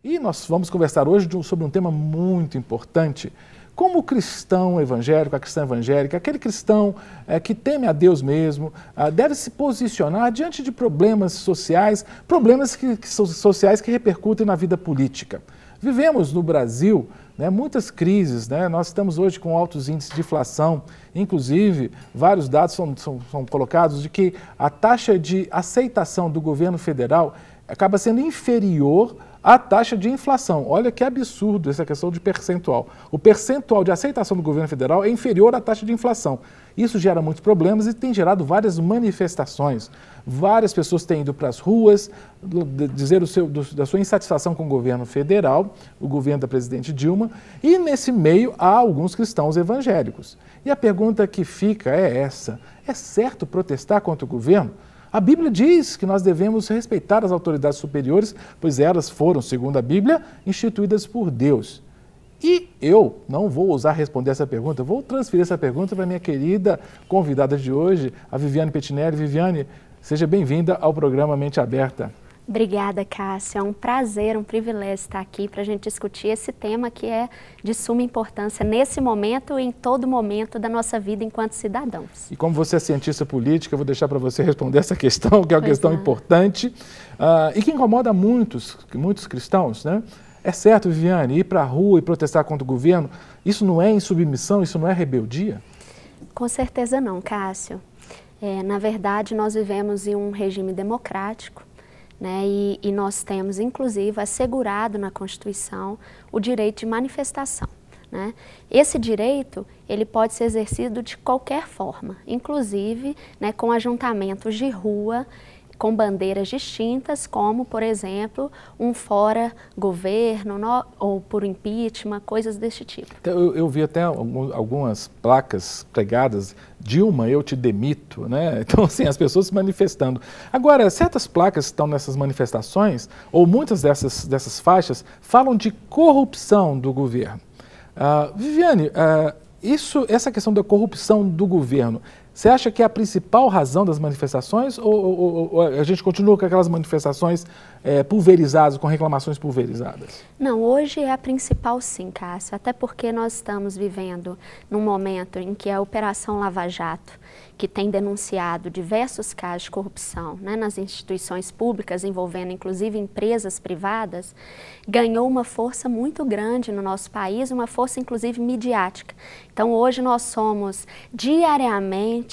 E nós vamos conversar hoje sobre um tema muito importante. Como o cristão evangélico, a cristã evangélica, aquele cristão que teme a Deus mesmo, deve se posicionar diante de problemas sociais, sociais que repercutem na vida política. Vivemos no Brasil muitas crises, nós estamos hoje com altos índices de inflação, inclusive vários dados são colocados de que a taxa de aceitação do governo federal acaba sendo inferior à taxa de inflação. Olha que absurdo essa questão de percentual. O percentual de aceitação do governo federal é inferior à taxa de inflação. Isso gera muitos problemas e tem gerado várias manifestações. Várias pessoas têm ido para as ruas dizer da sua insatisfação com o governo federal, o governo da presidente Dilma, e nesse meio há alguns cristãos evangélicos. E a pergunta que fica é essa: é certo protestar contra o governo? A Bíblia diz que nós devemos respeitar as autoridades superiores, pois elas foram, segundo a Bíblia, instituídas por Deus. E eu não vou ousar responder essa pergunta, vou transferir essa pergunta para a minha querida convidada de hoje, a Viviane Pettinelli. Viviane, seja bem-vinda ao programa Mente Aberta. Obrigada, Cássio. É um prazer, um privilégio estar aqui para a gente discutir esse tema que é de suma importância nesse momento e em todo momento da nossa vida enquanto cidadãos. E como você é cientista política, eu vou deixar para você responder essa questão, que é uma questão importante e que incomoda muitos cristãos, né? É certo, Viviane, ir para a rua e protestar contra o governo, isso não é insubmissão, isso não é rebeldia? Com certeza não, Cássio. Na verdade, nós vivemos em um regime democrático, e nós temos, inclusive, assegurado na Constituição o direito de manifestação. Esse direito ele pode ser exercido de qualquer forma, inclusive com ajuntamentos de rua, com bandeiras distintas, como, por exemplo, um fora governo ou por impeachment, coisas desse tipo. Eu vi até algumas placas pregadas, Dilma, eu te demito, Então, assim, as pessoas se manifestando. Agora, certas placas que estão nessas manifestações, ou muitas dessas faixas, falam de corrupção do governo. Viviane, essa questão da corrupção do governo, você acha que é a principal razão das manifestações ou a gente continua com aquelas manifestações pulverizadas, com reclamações pulverizadas? Não, hoje é a principal sim, Cássio, até porque nós estamos vivendo num momento em que a Operação Lava Jato, que tem denunciado diversos casos de corrupção nas instituições públicas, envolvendo inclusive empresas privadas, ganhou uma força muito grande no nosso país, uma força inclusive midiática. Então hoje nós somos diariamente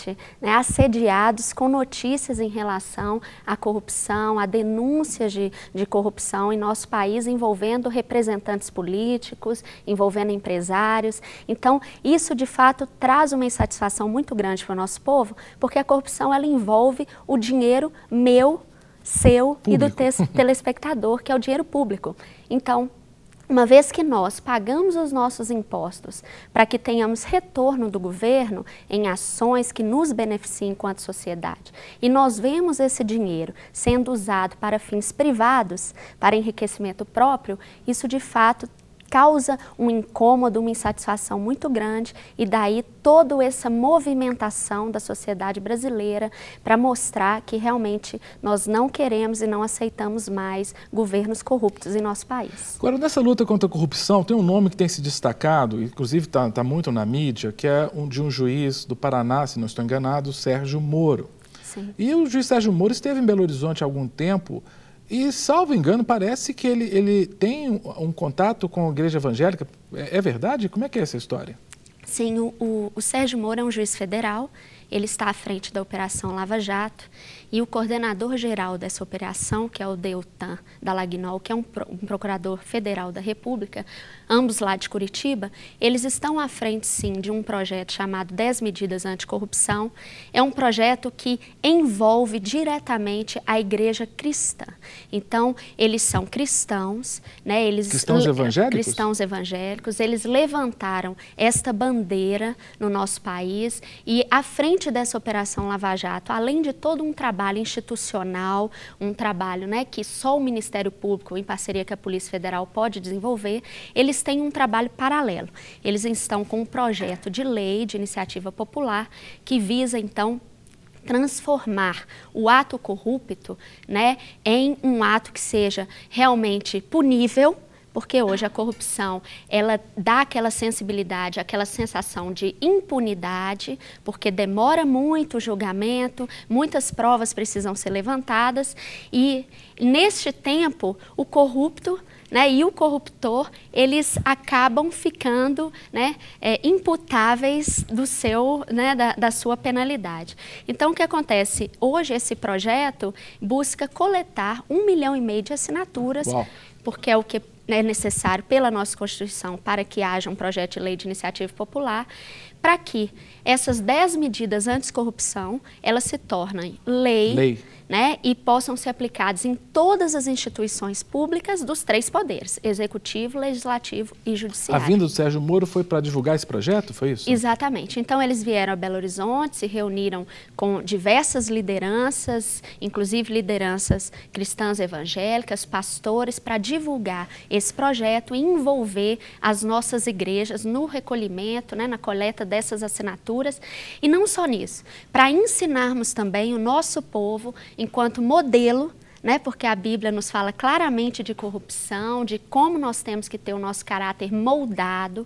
assediados com notícias em relação à corrupção, a denúncias de corrupção em nosso país, envolvendo representantes políticos, envolvendo empresários. Então isso de fato traz uma insatisfação muito grande para o nosso povo, porque a corrupção ela envolve o dinheiro meu, seu público. E do telespectador, que é o dinheiro público. Então, uma vez que nós pagamos os nossos impostos para que tenhamos retorno do governo em ações que nos beneficiem enquanto sociedade, e nós vemos esse dinheiro sendo usado para fins privados, para enriquecimento próprio, isso de fato causa um incômodo, uma insatisfação muito grande, e daí toda essa movimentação da sociedade brasileira para mostrar que realmente nós não queremos e não aceitamos mais governos corruptos em nosso país. Agora, nessa luta contra a corrupção, tem um nome que tem se destacado, inclusive está muito na mídia, que é de um juiz do Paraná, se não estou enganado, Sérgio Moro. Sim. E o juiz Sérgio Moro esteve em Belo Horizonte há algum tempo. E, salvo engano, parece que ele tem um contato com a igreja evangélica. É verdade? Como é que é essa história? Sim, o Sérgio Moro é um juiz federal, ele está à frente da Operação Lava Jato, e o coordenador-geral dessa operação, que é o Deltan Dallagnol, que é um procurador federal da República, ambos lá de Curitiba, eles estão à frente, sim, de um projeto chamado 10 Medidas Anticorrupção. É um projeto que envolve diretamente a igreja cristã. Então, eles são cristãos, Cristãos evangélicos? Cristãos evangélicos, eles levantaram esta bandeira no nosso país, e à frente dessa Operação Lava Jato, além de todo um trabalho institucional, um trabalho que só o Ministério Público, em parceria com a Polícia Federal, pode desenvolver, eles têm um trabalho paralelo. Eles estão com um projeto de lei de iniciativa popular que visa, então, transformar o ato corrupto, né, em um ato que seja realmente punível, porque hoje a corrupção, ela dá aquela sensibilidade, aquela sensação de impunidade, porque demora muito o julgamento, muitas provas precisam ser levantadas e, neste tempo, o corrupto, né, e o corruptor, eles acabam ficando, né, imputáveis do seu, né, da sua penalidade. Então, o que acontece? Hoje, esse projeto busca coletar 1,5 milhão de assinaturas, Uau. Porque é o que é necessário pela nossa Constituição para que haja um projeto de lei de iniciativa popular, para que essas 10 medidas anti-corrupção, elas se tornem lei. Né, e possam ser aplicadas em todas as instituições públicas dos 3 poderes, executivo, legislativo e judiciário. A vinda do Sérgio Moro foi para divulgar esse projeto, foi isso? Exatamente. Então, eles vieram a Belo Horizonte, se reuniram com diversas lideranças, inclusive lideranças cristãs evangélicas, pastores, para divulgar esse projeto e envolver as nossas igrejas no recolhimento, né, na coleta dessas assinaturas. E não só nisso, para ensinarmos também o nosso povo enquanto modelo, né, porque a Bíblia nos fala claramente de corrupção, de como nós temos que ter o nosso caráter moldado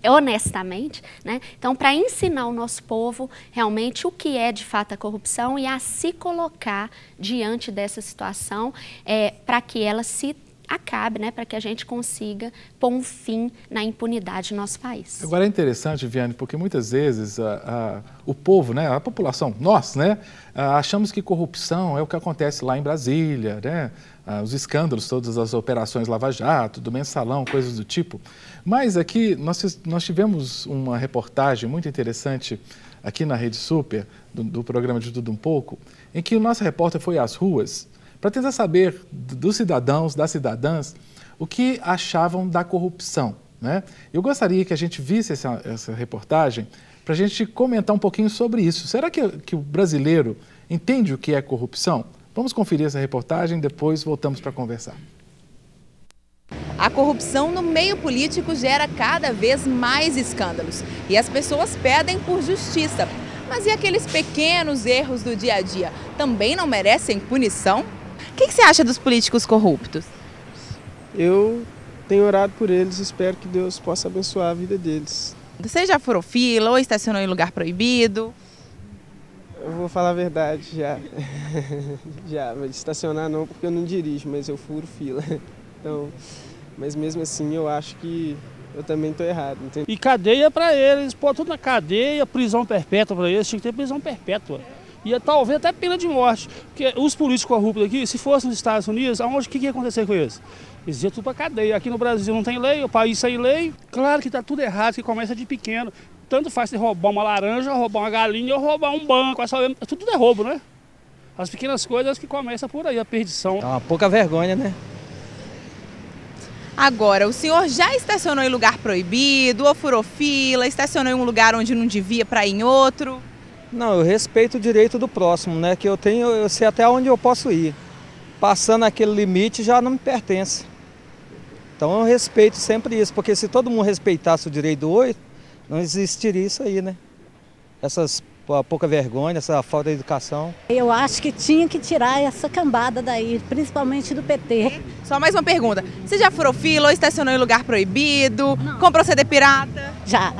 honestamente, né? Então, para ensinar o nosso povo realmente o que é de fato a corrupção e a se colocar diante dessa situação para que ela se acabe, né, para que a gente consiga pôr um fim na impunidade no nosso país. Agora é interessante, Viane, porque muitas vezes o povo, né, a população, nós, né, achamos que corrupção é o que acontece lá em Brasília, né, os escândalos, todas as operações Lava Jato, do Mensalão, coisas do tipo. Mas aqui nós tivemos uma reportagem muito interessante aqui na Rede Super, do programa De Tudo Um Pouco, em que o nosso repórter foi às ruas para tentar saber dos cidadãos, das cidadãs, o que achavam da corrupção, né? Eu gostaria que a gente visse essa reportagem para a gente comentar um pouquinho sobre isso. Será que o brasileiro entende o que é corrupção? Vamos conferir essa reportagem, depois voltamos para conversar. A corrupção no meio político gera cada vez mais escândalos e as pessoas pedem por justiça. Mas e aqueles pequenos erros do dia a dia? Também não merecem punição? O que você acha dos políticos corruptos? Eu tenho orado por eles, espero que Deus possa abençoar a vida deles. Você já furou fila ou estacionou em lugar proibido? Eu vou falar a verdade, já. Já, mas estacionar não, porque eu não dirijo, mas eu furo fila. Então, mas mesmo assim eu acho que eu também estou errado. Entendeu? E cadeia para eles, pô, tudo na cadeia, prisão perpétua para eles, tinha que ter prisão perpétua. E talvez até pena de morte, porque os políticos corruptos aqui, se fossem nos Estados Unidos, o que ia acontecer com eles? Eles iam tudo para cadeia. Aqui no Brasil não tem lei, o país sem lei, claro que está tudo errado, que começa de pequeno. Tanto faz se roubar uma laranja, roubar uma galinha ou roubar um banco, tudo é roubo, né? As pequenas coisas que começam por aí, a perdição. É uma pouca vergonha, né? Agora, o senhor já estacionou em lugar proibido, ou furou fila, estacionou em um lugar onde não devia para ir em outro? Não, eu respeito o direito do próximo, né? Que eu sei até onde eu posso ir. Passando aquele limite já não me pertence. Então eu respeito sempre isso, porque se todo mundo respeitasse o direito do outro, não existiria isso aí, né? Essas pouca vergonha, essa falta de educação. Eu acho que tinha que tirar essa cambada daí, principalmente do PT. Só mais uma pergunta. Você já furou fila ou estacionou em lugar proibido? Não. Comprou CD pirata? Já,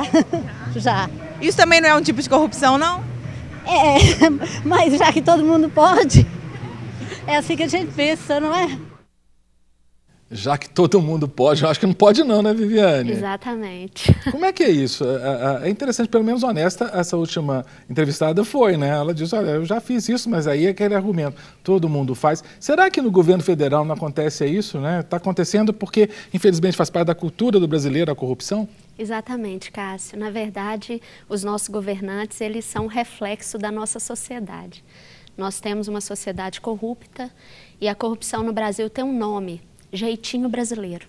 já. Isso também não é um tipo de corrupção, não? Mas já que todo mundo pode, é assim que a gente pensa, não é? Já que todo mundo pode, eu acho que não pode não, né, Viviane? Exatamente. Como é que é isso? É interessante, pelo menos honesta, essa última entrevistada foi, né? Ela disse, olha, eu já fiz isso, mas aí é aquele argumento, todo mundo faz. Será que no governo federal não acontece isso, né? Está acontecendo porque, infelizmente, faz parte da cultura do brasileiro a corrupção? Exatamente, Cássio. Na verdade, os nossos governantes, eles são um reflexo da nossa sociedade. Nós temos uma sociedade corrupta e a corrupção no Brasil tem um nome, jeitinho brasileiro.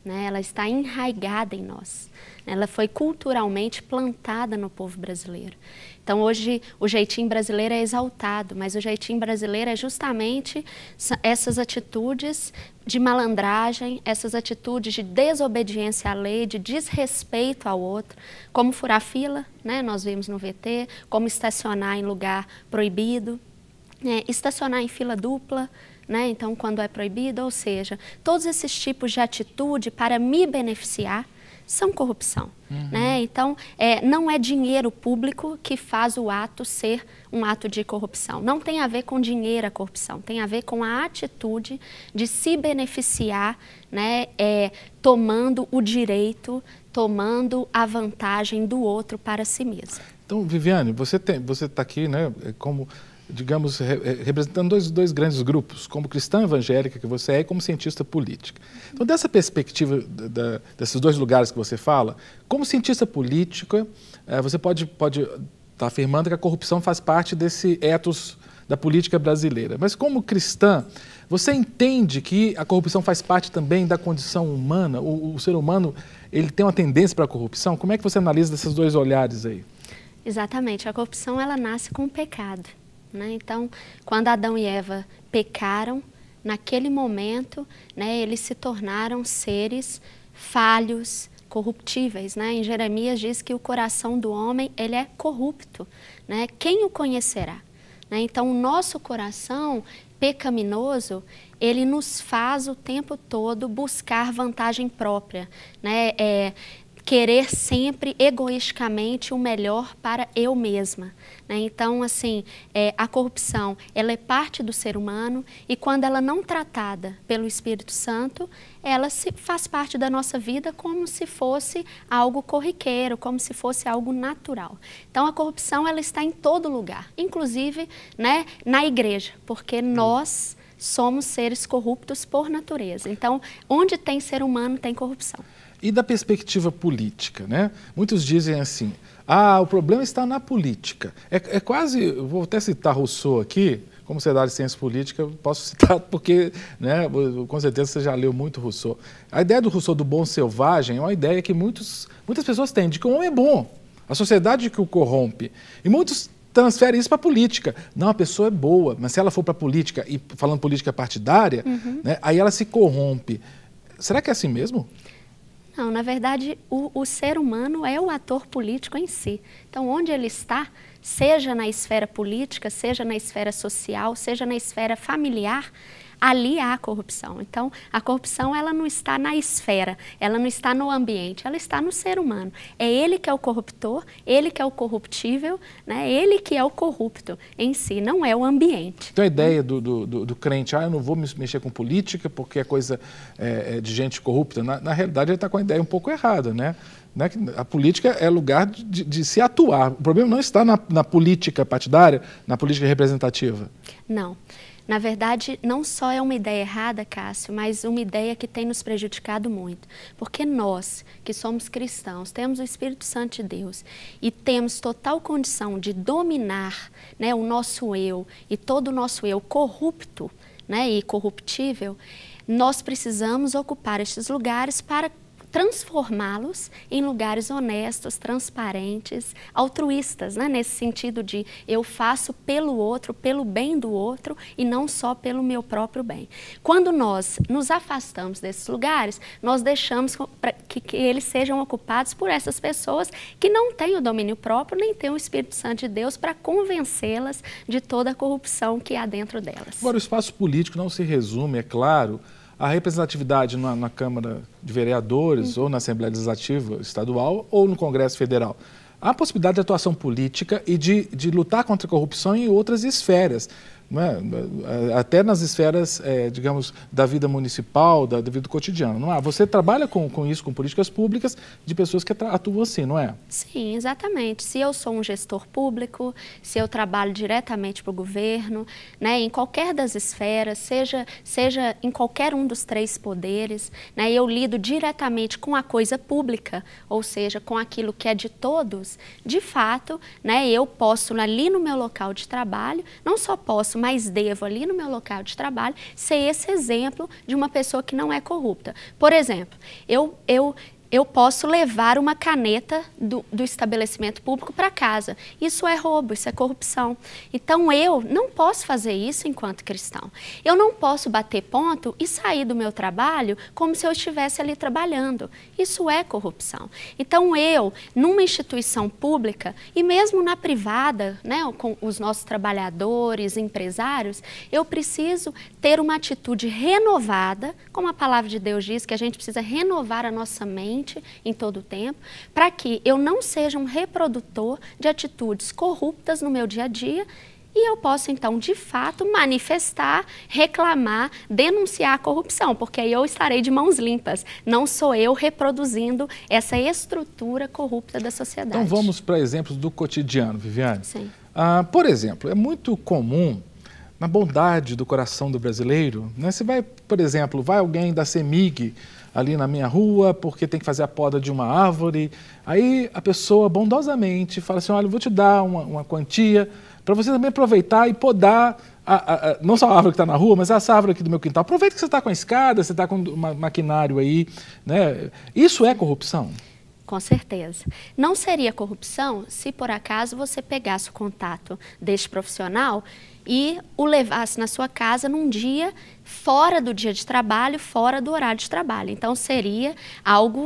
né? Ela está enraizada em nós. Ela foi culturalmente plantada no povo brasileiro. Então, hoje, o jeitinho brasileiro é exaltado, mas o jeitinho brasileiro é justamente essas atitudes de malandragem, essas atitudes de desobediência à lei, de desrespeito ao outro, como furar fila, né? Nós vimos no VT, como estacionar em lugar proibido, estacionar em fila dupla, né? Então, quando é proibido, ou seja, todos esses tipos de atitude para me beneficiar são corrupção. Né? Então, não é dinheiro público que faz o ato ser um ato de corrupção. Não tem a ver com dinheiro a corrupção, tem a ver com a atitude de se beneficiar, né? Tomando o direito, tomando a vantagem do outro para si mesmo. Então, Viviane, você está aqui, né, como, digamos, representando dois grandes grupos, como cristã evangélica que você é e como cientista política. Então, dessa perspectiva desses dois lugares que você fala, como cientista política, você pode estar afirmando que a corrupção faz parte desse ethos da política brasileira. Mas como cristã, você entende que a corrupção faz parte também da condição humana? O ser humano, ele tem uma tendência para a corrupção? Como é que você analisa desses dois olhares aí? Exatamente. A corrupção, ela nasce com o pecado. Né? Então, quando Adão e Eva pecaram, naquele momento, né, eles se tornaram seres falhos, corruptíveis. Né? Em Jeremias diz que o coração do homem ele é corrupto. Né? Quem o conhecerá? Né? Então, o nosso coração pecaminoso, ele nos faz o tempo todo buscar vantagem própria, né? Querer sempre egoisticamente o melhor para eu mesma. Né? Então, assim, a corrupção, ela é parte do ser humano e quando ela não tratada pelo Espírito Santo, ela faz parte da nossa vida como se fosse algo corriqueiro, como se fosse algo natural. Então, a corrupção, ela está em todo lugar, inclusive, né, na igreja, porque nós somos seres corruptos por natureza. Então, onde tem ser humano, tem corrupção. E da perspectiva política, né? Muitos dizem assim, o problema está na política. É quase, vou até citar Rousseau aqui, como você dá de ciência política, eu posso citar porque, né, com certeza você já leu muito Rousseau. A ideia do Rousseau do bom selvagem é uma ideia que muitas pessoas têm, de que o homem é bom, a sociedade que o corrompe. E muitos transferem isso para a política. Não, a pessoa é boa, mas se ela for para a política, e falando política partidária, né, aí ela se corrompe. Será que é assim mesmo? Não, na verdade, o ser humano é o ator político em si. Então, onde ele está, seja na esfera política, seja na esfera social, seja na esfera familiar, ali há corrupção. Então, a corrupção, ela não está na esfera, ela não está no ambiente, ela está no ser humano. É ele que é o corruptor, ele que é o corruptível, né? Ele que é o corrupto em si, não é o ambiente. Então, a ideia do crente, eu não vou me mexer com política porque é coisa de gente corrupta, na realidade ele está com a ideia um pouco errada, né? A política é lugar de se atuar. O problema não está na política partidária, na política representativa. Não. Na verdade, não só é uma ideia errada, Cássio, mas uma ideia que tem nos prejudicado muito. Porque nós, que somos cristãos, temos o Espírito Santo de Deus e temos total condição de dominar, né, o nosso eu e todo o nosso eu corrupto, né, e corruptível, nós precisamos ocupar estes lugares para transformá-los em lugares honestos, transparentes, altruístas, né? Nesse sentido de eu faço pelo outro, pelo bem do outro e não só pelo meu próprio bem. Quando nós nos afastamos desses lugares, nós deixamos que eles sejam ocupados por essas pessoas que não têm o domínio próprio, nem têm o Espírito Santo de Deus para convencê-las de toda a corrupção que há dentro delas. Agora, o espaço político não se resume, é claro, a representatividade na Câmara de Vereadores ou na Assembleia Legislativa Estadual ou no Congresso Federal. Há a possibilidade de atuação política e de lutar contra a corrupção em outras esferas, não é? Até nas esferas, digamos, da vida municipal, da vida cotidiana. Não é? Você trabalha com isso, com políticas públicas de pessoas que atuam assim, não é? Sim, exatamente. Se eu sou um gestor público, se eu trabalho diretamente para o governo, né, em qualquer das esferas, seja em qualquer um dos 3 poderes, né, eu lido diretamente com a coisa pública, ou seja, com aquilo que é de todos, de fato, né, eu posso ali no meu local de trabalho, não só posso, mas devo ali no meu local de trabalho ser esse exemplo de uma pessoa que não é corrupta. Por exemplo, eu posso levar uma caneta do estabelecimento público para casa. Isso é roubo, isso é corrupção. Então, eu não posso fazer isso enquanto cristão. Eu não posso bater ponto e sair do meu trabalho como se eu estivesse ali trabalhando. Isso é corrupção. Então, eu, numa instituição pública e mesmo na privada, né, com os nossos trabalhadores, empresários, eu preciso ter uma atitude renovada, como a palavra de Deus diz, que a gente precisa renovar a nossa mente em todo o tempo, para que eu não seja um reprodutor de atitudes corruptas no meu dia a dia e eu possa, então, de fato, manifestar, reclamar, denunciar a corrupção, porque aí eu estarei de mãos limpas, não sou eu reproduzindo essa estrutura corrupta da sociedade. Então vamos para exemplos do cotidiano, Viviane. Sim. Por exemplo, é muito comum, na bondade do coração do brasileiro, né? Você vai, por exemplo, vai alguém da CEMIG ali na minha rua porque tem que fazer a poda de uma árvore, aí a pessoa bondosamente fala assim, olha, eu vou te dar uma quantia para você também aproveitar e podar, não só a árvore que está na rua, mas essa árvore aqui do meu quintal. Aproveita que você está com a escada, você está com um maquinário aí, né? Isso é corrupção? Com certeza. Não seria corrupção se, por acaso, você pegasse o contato deste profissional e o levasse na sua casa num dia fora do dia de trabalho, fora do horário de trabalho. Então, seria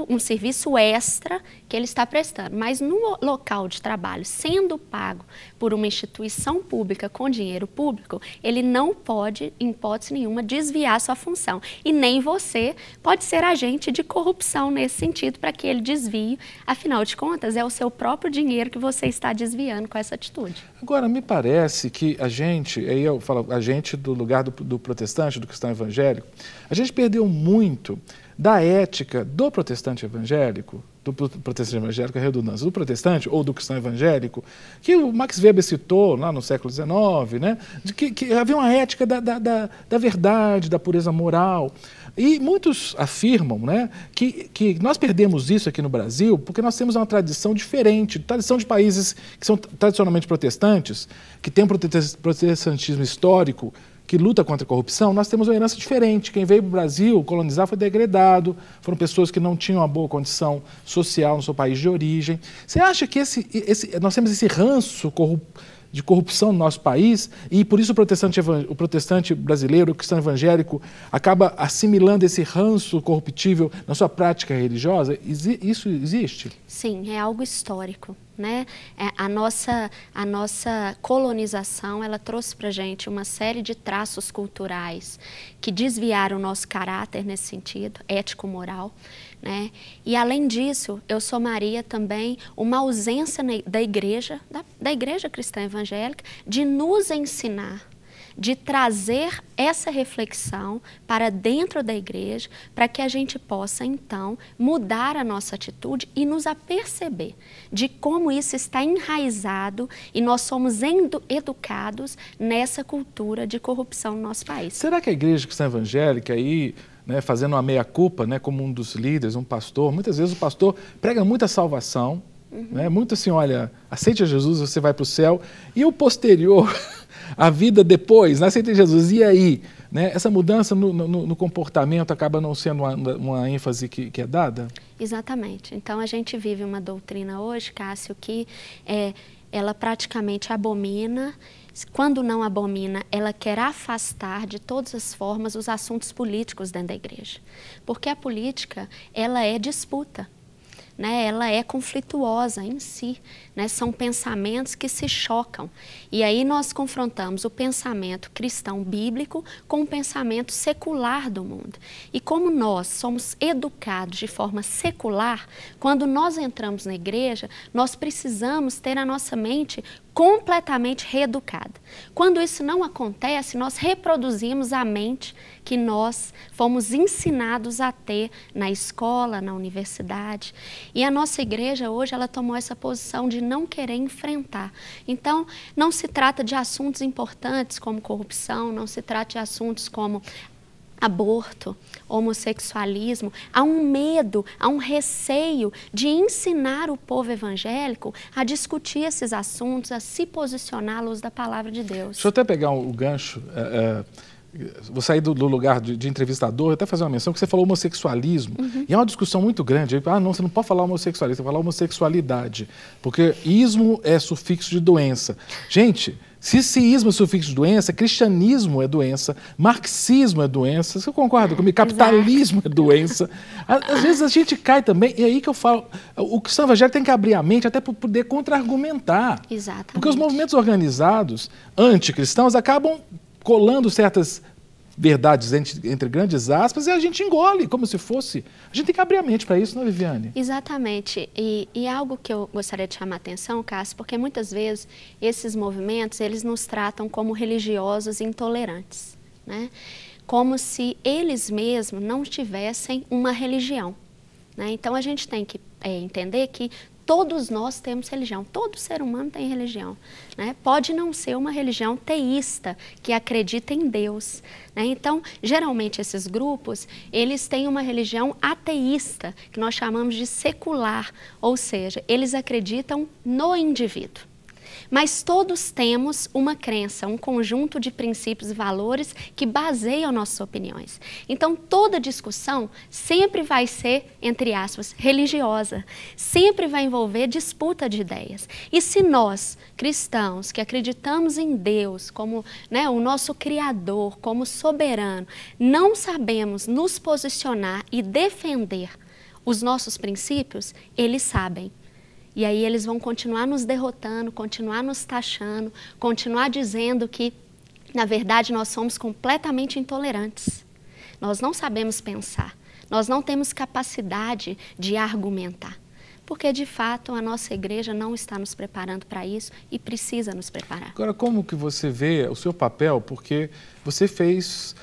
um serviço extra que ele está prestando. Mas no local de trabalho, sendo pago por uma instituição pública com dinheiro público, ele não pode, em hipótese nenhuma, desviar sua função. E nem você pode ser agente de corrupção nesse sentido para que ele desvie. Afinal de contas, é o seu próprio dinheiro que você está desviando com essa atitude. Agora, me parece que a gente, aí eu falo a gente do lugar do protestante, do cristão evangélico, a gente perdeu muito da ética do protestante evangélico, é redundância, do protestante ou do cristão evangélico, que o Max Weber citou lá no século XIX, né, de que havia uma ética da verdade, da pureza moral. E muitos afirmam, né, que nós perdemos isso aqui no Brasil porque nós temos uma tradição diferente, tradição de países que são tradicionalmente protestantes, que tem um protestantismo histórico, que luta contra a corrupção. Nós temos uma herança diferente. Quem veio para o Brasil colonizar foi degradado, foram pessoas que não tinham uma boa condição social no seu país de origem. Você acha que nós temos esse ranço de corrupção no nosso país e por isso o protestante brasileiro, o cristão evangélico, acaba assimilando esse ranço corruptível na sua prática religiosa? Isso existe? Sim, é algo histórico, né? A nossa colonização, ela trouxe para a gente uma série de traços culturais que desviaram o nosso caráter nesse sentido, ético-moral, né? E além disso, eu somaria também uma ausência da igreja cristã evangélica, de nos ensinar, de trazer essa reflexão para dentro da igreja, para que a gente possa, então, mudar a nossa atitude e nos aperceber de como isso está enraizado e nós somos educados nessa cultura de corrupção no nosso país. Será que a igreja cristã evangélica aí, né, fazendo uma meia-culpa, né, como um dos líderes, um pastor, muitas vezes o pastor prega muita salvação, né, muito assim, olha, aceite a Jesus, você vai para o céu, e o posterior, a vida depois, né, aceite Jesus, e aí? Né, essa mudança no comportamento acaba não sendo uma ênfase que é dada? Exatamente. Então, a gente vive uma doutrina hoje, Cássio, que ela praticamente abomina. Quando não abomina, ela quer afastar de todas as formas os assuntos políticos dentro da igreja. Porque a política, ela é disputa, né? Ela é conflituosa em si, né? São pensamentos que se chocam. E aí nós confrontamos o pensamento cristão bíblico com o pensamento secular do mundo. E como nós somos educados de forma secular, quando nós entramos na igreja, nós precisamos ter a nossa mente completamente reeducada. Quando isso não acontece, nós reproduzimos a mente que nós fomos ensinados a ter na escola, na universidade. E a nossa igreja hoje, ela tomou essa posição de não querer enfrentar. Então, não se trata de assuntos importantes como corrupção, não se trata de assuntos como aborto, homossexualismo, há um medo, há um receio de ensinar o povo evangélico a discutir esses assuntos, a se posicionar à luz da palavra de Deus. Deixa eu até pegar o gancho, vou sair do lugar de entrevistador, até fazer uma menção, que você falou homossexualismo, e é uma discussão muito grande. Não, você não pode falar homossexualismo, você vai falar homossexualidade, porque ismo é sufixo de doença. Gente, se ismo é sufixo de doença, cristianismo é doença, marxismo é doença, você concorda comigo? Capitalismo é doença. Às vezes a gente cai também, e aí que eu falo, o cristão evangélico tem que abrir a mente até para poder contra-argumentar. Exatamente. Porque os movimentos organizados, anticristãos, acabam colando certas verdades entre grandes aspas e a gente engole, como se fosse. A gente tem que abrir a mente para isso, não é, Viviane? Exatamente. E algo que eu gostaria de chamar a atenção, Cássio, porque muitas vezes esses movimentos, eles nos tratam como religiosos intolerantes, né? Como se eles mesmos não tivessem uma religião, né? Então a gente tem que entender que todos nós temos religião, todo ser humano tem religião, né? Pode não ser uma religião teísta, que acredita em Deus, né? Então, geralmente esses grupos, eles têm uma religião ateísta, que nós chamamos de secular, ou seja, eles acreditam no indivíduo. Mas todos temos uma crença, um conjunto de princípios e valores que baseiam nossas opiniões. Então, toda discussão sempre vai ser, entre aspas, religiosa. Sempre vai envolver disputa de ideias. E se nós, cristãos, que acreditamos em Deus como, né, o nosso Criador, como soberano, não sabemos nos posicionar e defender os nossos princípios, eles sabem. E aí eles vão continuar nos derrotando, continuar nos taxando, continuar dizendo que, na verdade, nós somos completamente intolerantes. Nós não sabemos pensar, nós não temos capacidade de argumentar. Porque, de fato, a nossa igreja não está nos preparando para isso e precisa nos preparar. Agora, como que você vê o seu papel? Porque você fez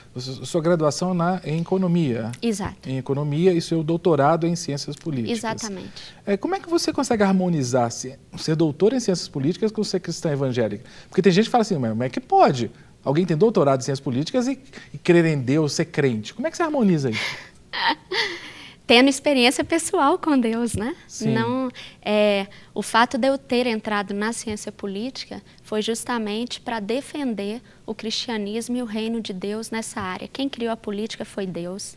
sua graduação em economia. Exato. Em economia e seu doutorado em ciências políticas. Exatamente. Como é que você consegue harmonizar ser doutor em ciências políticas com ser cristã evangélica? Porque tem gente que fala assim, mas como é que pode? Alguém tem doutorado em ciências políticas e crer em Deus, ser crente. Como é que você harmoniza isso? Tendo experiência pessoal com Deus, né? Sim. Não, o fato de eu ter entrado na ciência política foi justamente para defender o cristianismo e o reino de Deus nessa área. Quem criou a política foi Deus,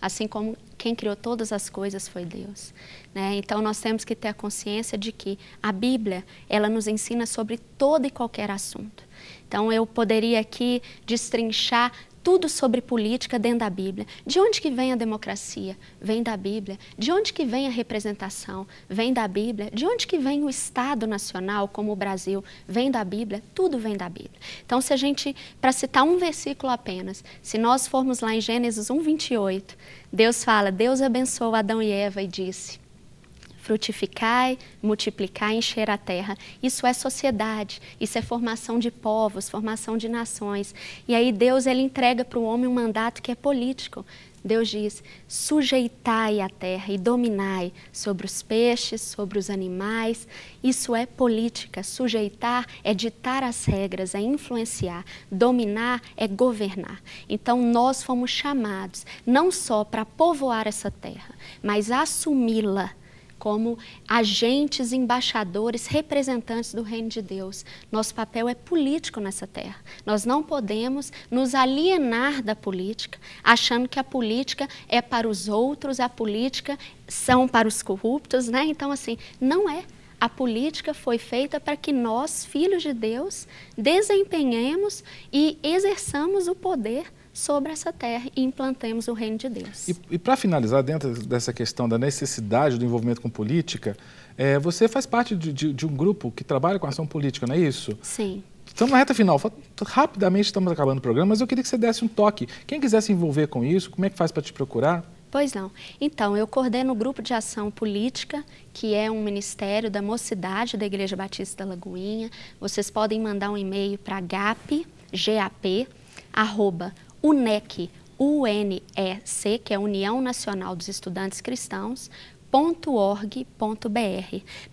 assim como quem criou todas as coisas foi Deus, né? Então nós temos que ter a consciência de que a Bíblia, ela nos ensina sobre todo e qualquer assunto. Então eu poderia aqui destrinchar tudo sobre política dentro da Bíblia. De onde que vem a democracia? Vem da Bíblia. De onde que vem a representação? Vem da Bíblia. De onde que vem o Estado Nacional, como o Brasil? Vem da Bíblia. Tudo vem da Bíblia. Então, se a gente, para citar um versículo apenas, se nós formos lá em Gênesis 1:28, Deus fala, Deus abençoou Adão e Eva e disse, frutificai, multiplicai, encher a terra. Isso é sociedade, isso é formação de povos, formação de nações. E aí Deus, ele entrega para o homem um mandato que é político. Deus diz, sujeitai a terra e dominai sobre os peixes, sobre os animais. Isso é política. Sujeitar é ditar as regras, é influenciar. Dominar é governar. Então nós fomos chamados não só para povoar essa terra, mas assumi-la como agentes, embaixadores, representantes do reino de Deus. Nosso papel é político nessa terra. Nós não podemos nos alienar da política, achando que a política é para os outros, a política são para os corruptos, né? Então, assim, não é. A política foi feita para que nós, filhos de Deus, desempenhemos e exerçamos o poder sobre essa terra e implantemos o reino de Deus. E para finalizar, dentro dessa questão da necessidade do envolvimento com política, você faz parte de um grupo que trabalha com ação política, não é isso? Sim. Estamos na reta final, rapidamente estamos acabando o programa, mas eu queria que você desse um toque. Quem quiser se envolver com isso, como é que faz para te procurar? Pois não. Então, eu coordeno o Grupo de Ação Política, que é um ministério da Mocidade da Igreja Batista da Lagoinha. Vocês podem mandar um e-mail para gap@unec, UNEC, que é a União Nacional dos Estudantes Cristãos,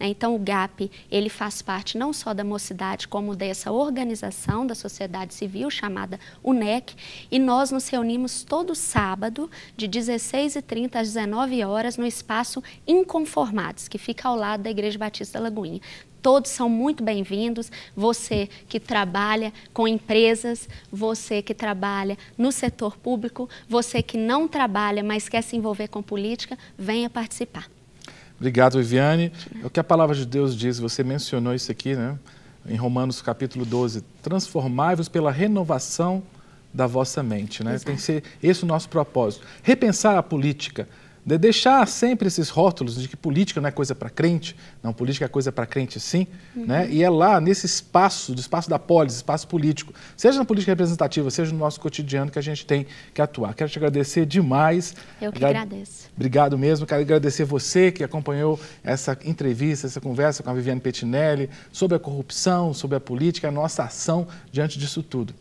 Então, o GAP, ele faz parte não só da Mocidade, como dessa organização da sociedade civil chamada UNEC, e nós nos reunimos todo sábado, de 16h30 às 19 horas, no espaço Inconformados, que fica ao lado da Igreja Batista da Lagoinha. Todos são muito bem-vindos, você que trabalha com empresas, você que trabalha no setor público, você que não trabalha, mas quer se envolver com política, venha participar. Obrigado, Viviane. É o que a palavra de Deus diz, você mencionou isso aqui, né? Em Romanos capítulo 12, transformai-vos pela renovação da vossa mente, né? Tem que ser esse o nosso propósito. Repensar a política, de deixar sempre esses rótulos de que política não é coisa para crente, não, política é coisa para crente sim, né? E é lá nesse espaço, do espaço da polis, espaço político, seja na política representativa, seja no nosso cotidiano, que a gente tem que atuar. Quero te agradecer demais. Eu que agradeço. Obrigado mesmo, quero agradecer você que acompanhou essa entrevista, essa conversa com a Viviane Pettinelli sobre a corrupção, sobre a política, a nossa ação diante disso tudo.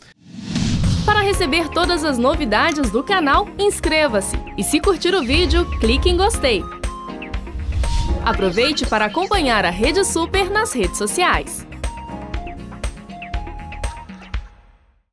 Para receber todas as novidades do canal, inscreva-se e se curtir o vídeo, clique em gostei. Aproveite para acompanhar a Rede Super nas redes sociais.